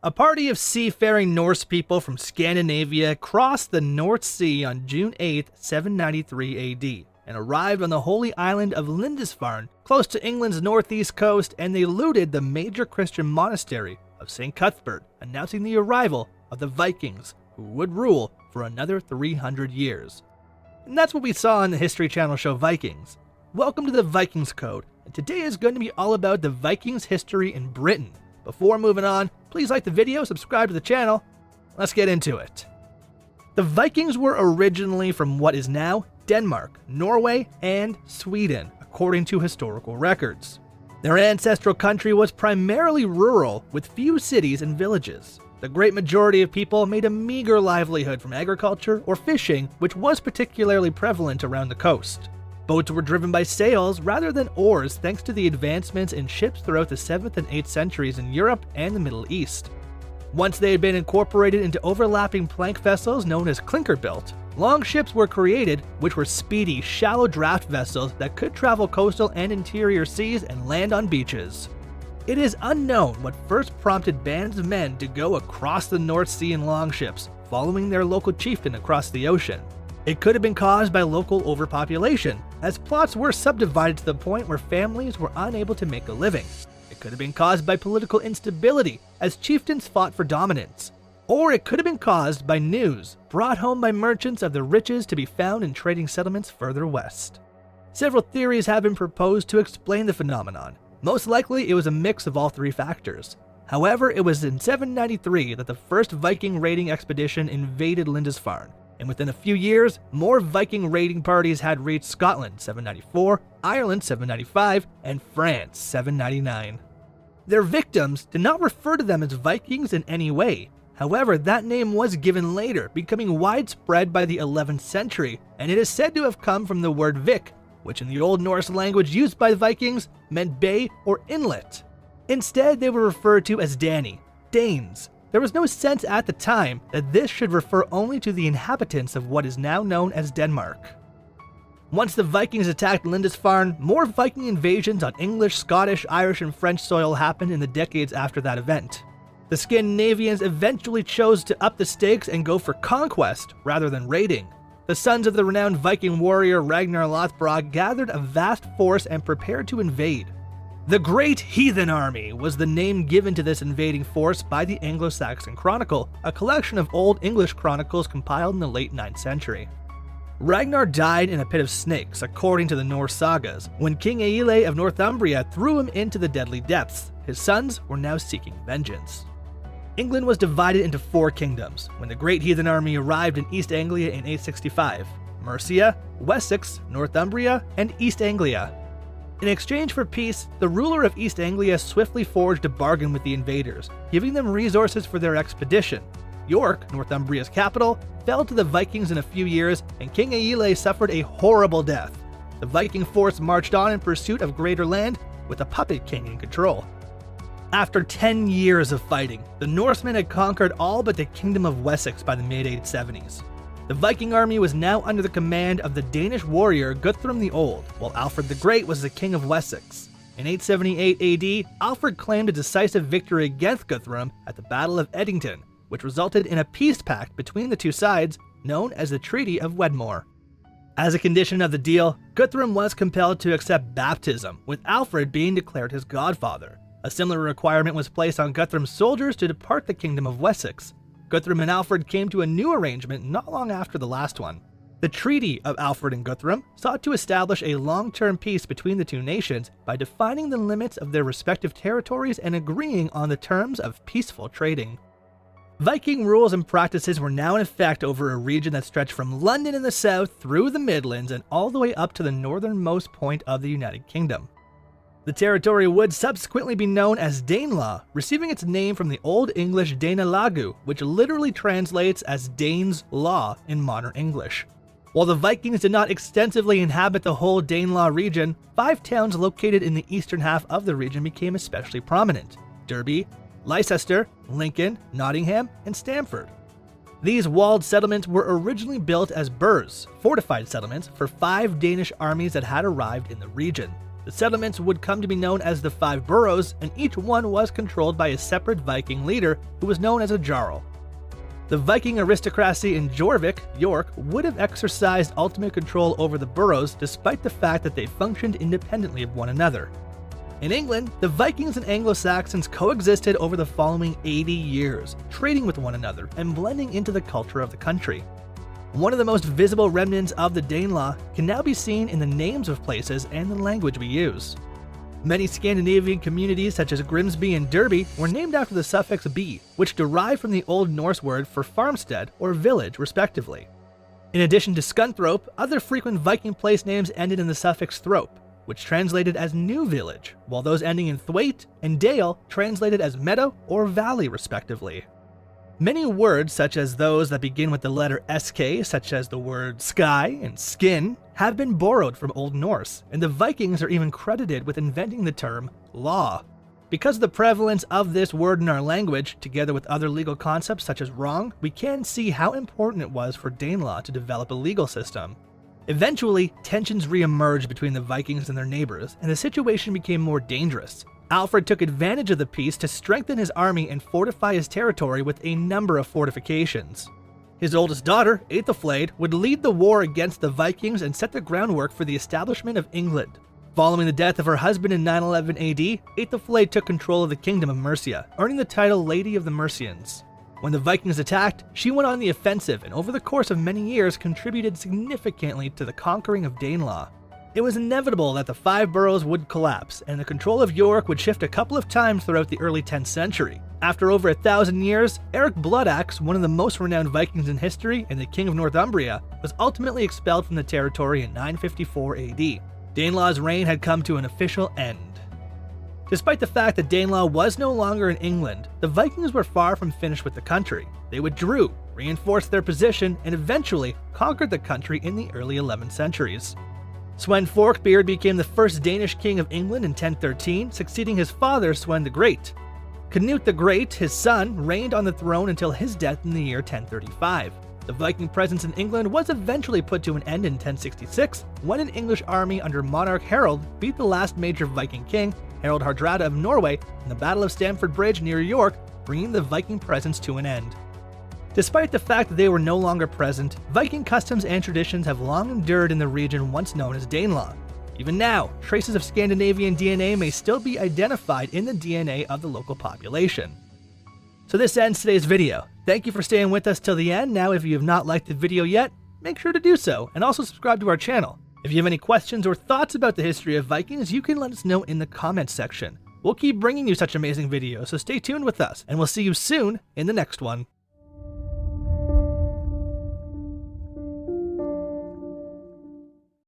A party of seafaring Norse people from Scandinavia crossed the North Sea on June 8, 793 AD, and arrived on the holy island of Lindisfarne, close to England's northeast coast, and they looted the major Christian monastery of St. Cuthbert, announcing the arrival of the Vikings, who would rule for another 300 years. And that's what we saw on the History Channel show Vikings. Welcome to the Vikings Code, and today is going to be all about the Vikings' history in Britain. Before moving on, please like the video, subscribe to the channel. Let's get into it. The Vikings were originally from what is now Denmark, Norway, and Sweden, according to historical records. Their ancestral country was primarily rural, with few cities and villages. The great majority of people made a meager livelihood from agriculture or fishing, which was particularly prevalent around the coast. Boats were driven by sails rather than oars thanks to the advancements in ships throughout the 7th and 8th centuries in Europe and the Middle East. Once they had been incorporated into overlapping plank vessels known as clinker-built, long ships were created, which were speedy, shallow draft vessels that could travel coastal and interior seas and land on beaches. It is unknown what first prompted bands of men to go across the North Sea in longships, following their local chieftain across the ocean. It could have been caused by local overpopulation, as plots were subdivided to the point where families were unable to make a living. It could have been caused by political instability, as chieftains fought for dominance. Or it could have been caused by news brought home by merchants of the riches to be found in trading settlements further west. Several theories have been proposed to explain the phenomenon. Most likely it was a mix of all three factors. However, it was in 793 that the first Viking raiding expedition invaded Lindisfarne, and within a few years, more Viking raiding parties had reached Scotland 794, Ireland 795, and France 799. Their victims did not refer to them as Vikings in any way. However, that name was given later, becoming widespread by the 11th century, and it is said to have come from the word Vik, which in the Old Norse language used by the Vikings meant bay or inlet. Instead, they were referred to as Dani, Danes. There was no sense at the time that this should refer only to the inhabitants of what is now known as Denmark. Once the Vikings attacked Lindisfarne, more Viking invasions on English, Scottish, Irish, and French soil happened in the decades after that event. The Scandinavians eventually chose to up the stakes and go for conquest rather than raiding. The sons of the renowned Viking warrior Ragnar Lothbrok gathered a vast force and prepared to invade. The Great Heathen Army was the name given to this invading force by the Anglo-Saxon Chronicle, a collection of Old English chronicles compiled in the late 9th century. Ragnar died in a pit of snakes, according to the Norse sagas, when King Aelle of Northumbria threw him into the deadly depths. His sons were now seeking vengeance. England was divided into 4 kingdoms when the Great Heathen Army arrived in East Anglia in 865: Mercia, Wessex, Northumbria, and East Anglia. In exchange for peace, the ruler of East Anglia swiftly forged a bargain with the invaders, giving them resources for their expedition. York, Northumbria's capital, fell to the Vikings in a few years, and King Aelle suffered a horrible death. The Viking force marched on in pursuit of greater land, with a puppet king in control. After 10 years of fighting, the Norsemen had conquered all but the Kingdom of Wessex by the mid-870s. The Viking army was now under the command of the Danish warrior Guthrum the Old, while Alfred the Great was the king of Wessex. In 878 AD, Alfred claimed a decisive victory against Guthrum at the Battle of Edington, which resulted in a peace pact between the two sides known as the Treaty of Wedmore. As a condition of the deal, Guthrum was compelled to accept baptism, with Alfred being declared his godfather. A similar requirement was placed on Guthrum's soldiers to depart the Kingdom of Wessex. Guthrum and Alfred came to a new arrangement not long after the last one. The Treaty of Alfred and Guthrum sought to establish a long-term peace between the two nations by defining the limits of their respective territories and agreeing on the terms of peaceful trading. Viking rules and practices were now in effect over a region that stretched from London in the south through the Midlands and all the way up to the northernmost point of the United Kingdom. The territory would subsequently be known as Danelaw, receiving its name from the Old English Danelagu, which literally translates as Dane's Law in modern English. While the Vikings did not extensively inhabit the whole Danelaw region, 5 towns located in the eastern half of the region became especially prominent: Derby, Leicester, Lincoln, Nottingham, and Stamford. These walled settlements were originally built as burhs, fortified settlements for 5 Danish armies that had arrived in the region. The settlements would come to be known as the Five Boroughs, and each one was controlled by a separate Viking leader who was known as a Jarl. The Viking aristocracy in Jorvik, York, would have exercised ultimate control over the boroughs despite the fact that they functioned independently of one another. In England, the Vikings and Anglo-Saxons coexisted over the following 80 years, trading with one another and blending into the culture of the country. One of the most visible remnants of the Danelaw can now be seen in the names of places and the language we use. Many Scandinavian communities such as Grimsby and Derby were named after the suffix "by", which derived from the Old Norse word for farmstead or village respectively. In addition to Scunthorpe, other frequent Viking place names ended in the suffix "thrope", which translated as new village, while those ending in thwaite and dale translated as meadow or valley respectively. Many words, such as those that begin with the letter SK, such as the word sky and skin, have been borrowed from Old Norse, and the Vikings are even credited with inventing the term law. Because of the prevalence of this word in our language, together with other legal concepts such as wrong, we can see how important it was for Danelaw to develop a legal system. Eventually, tensions re-emerged between the Vikings and their neighbors, and the situation became more dangerous. Alfred took advantage of the peace to strengthen his army and fortify his territory with a number of fortifications. His oldest daughter, Aethelflaed, would lead the war against the Vikings and set the groundwork for the establishment of England. Following the death of her husband in 911 AD, Aethelflaed took control of the kingdom of Mercia, earning the title Lady of the Mercians. When the Vikings attacked, she went on the offensive and over the course of many years contributed significantly to the conquering of Danelaw. It was inevitable that the Five Boroughs would collapse, and the control of York would shift a couple of times throughout the early 10th century. After over 1,000 years, Eric Bloodaxe, one of the most renowned Vikings in history and the king of Northumbria, was ultimately expelled from the territory in 954 AD. Danelaw's reign had come to an official end. Despite the fact that Danelaw was no longer in England, the Vikings were far from finished with the country. They withdrew, reinforced their position, and eventually conquered the country in the early 11th centuries. Sweyn Forkbeard became the first Danish king of England in 1013, succeeding his father Sweyn the Great. Canute the Great, his son, reigned on the throne until his death in the year 1035. The Viking presence in England was eventually put to an end in 1066 when an English army under monarch Harold beat the last major Viking king, Harald Hardrada of Norway, in the Battle of Stamford Bridge near York, bringing the Viking presence to an end. Despite the fact that they were no longer present, Viking customs and traditions have long endured in the region once known as Danelaw. Even now, traces of Scandinavian DNA may still be identified in the DNA of the local population. So this ends today's video. Thank you for staying with us till the end. Now, if you have not liked the video yet, make sure to do so, and also subscribe to our channel. If you have any questions or thoughts about the history of Vikings, you can let us know in the comments section. We'll keep bringing you such amazing videos, so stay tuned with us, and we'll see you soon in the next one.